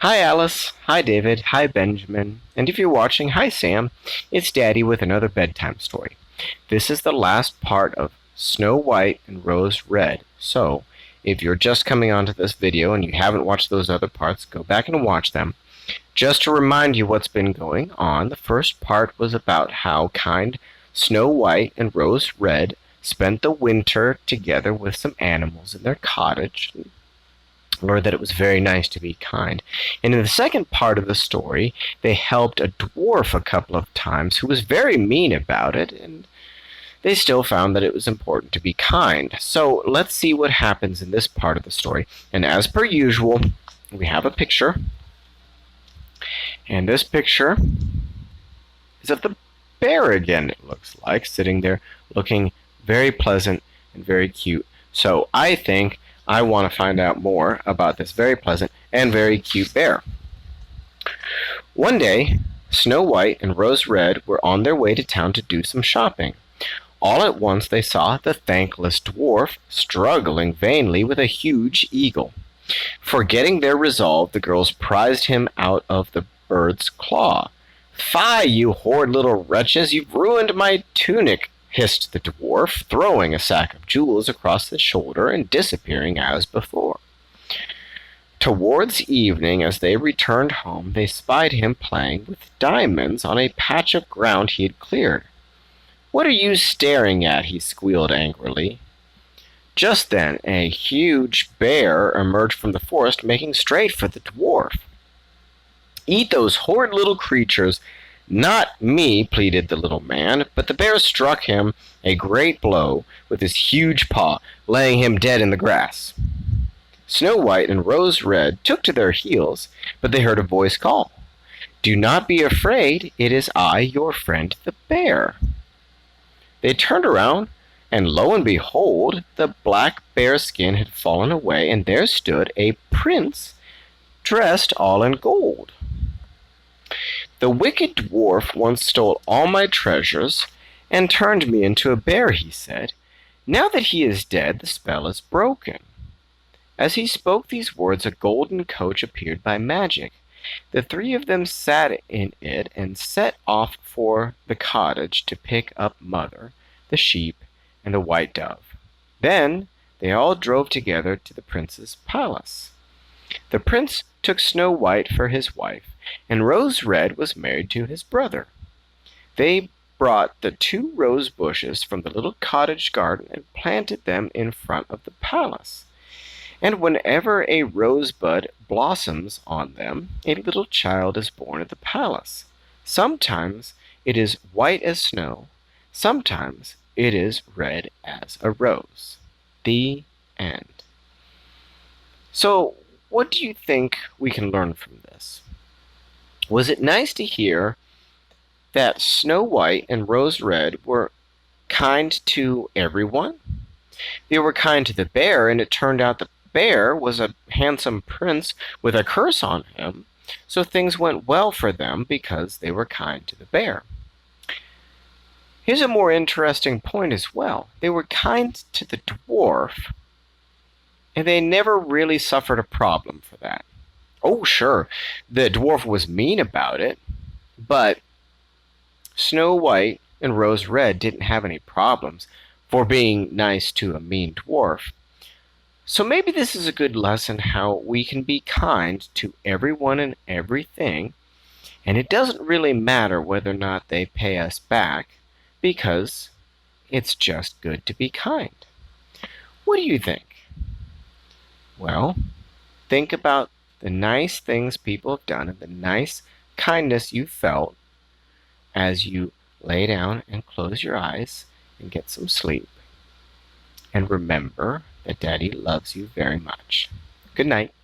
Hi Alice, hi David, hi Benjamin, and if you're watching, hi Sam. It's Daddy with another bedtime story. This is the last part of Snow White and Rose Red, so if you're just coming onto this video and you haven't watched those other parts, go back and watch them. Just to remind you what's been going on, the first part was about how kind Snow White and Rose Red spent the winter together with some animals in their cottage, or that it was very nice to be kind. And in the second part of the story, they helped a dwarf a couple of times who was very mean about it, and they still found that it was important to be kind. So let's see what happens in this part of the story. And as per usual, we have a picture, and this picture is of the bear again, it looks like, sitting there looking very pleasant and very cute. So I think I want to find out more about this very pleasant and very cute bear. One day, Snow White and Rose Red were on their way to town to do some shopping. All at once they saw the thankless dwarf struggling vainly with a huge eagle. Forgetting their resolve, the girls prized him out of the bird's claw. "Fie, you horrid little wretches, you've ruined my tunic," hissed the dwarf, throwing a sack of jewels across his shoulder and disappearing as before. Towards evening, as they returned home, they spied him playing with diamonds on a patch of ground he had cleared. "What are you staring at?" he squealed angrily. Just then, a huge bear emerged from the forest, making straight for the dwarf. "Eat those horrid little creatures." "Not me," pleaded the little man, but the bear struck him a great blow with his huge paw, laying him dead in the grass. Snow White and Rose Red took to their heels, but they heard a voice call, "Do not be afraid, it is I, your friend the bear." They turned around, and lo and behold, the black bear skin had fallen away, and there stood a prince dressed all in gold. "The wicked dwarf once stole all my treasures and turned me into a bear," he said. "Now that he is dead, the spell is broken." As he spoke these words, a golden coach appeared by magic. The three of them sat in it and set off for the cottage to pick up Mother, the sheep, and the white dove. Then they all drove together to the prince's palace. The prince took Snow White for his wife, and Rose Red was married to his brother. They brought the 2 rose bushes from the little cottage garden and planted them in front of the palace. And whenever a rosebud blossoms on them, a little child is born at the palace. Sometimes it is white as snow, sometimes it is red as a rose. The end. So, what do you think we can learn from this? Was it nice to hear that Snow White and Rose Red were kind to everyone? They were kind to the bear, and it turned out the bear was a handsome prince with a curse on him, so things went well for them because they were kind to the bear. Here's a more interesting point as well. They were kind to the dwarf, and they never really suffered a problem for that. Oh, sure, the dwarf was mean about it, but Snow White and Rose Red didn't have any problems for being nice to a mean dwarf. So maybe this is a good lesson how we can be kind to everyone and everything, and it doesn't really matter whether or not they pay us back, because it's just good to be kind. What do you think? Well, think about the nice things people have done and the nice kindness you felt as you lay down and close your eyes and get some sleep. And remember that Daddy loves you very much. Good night.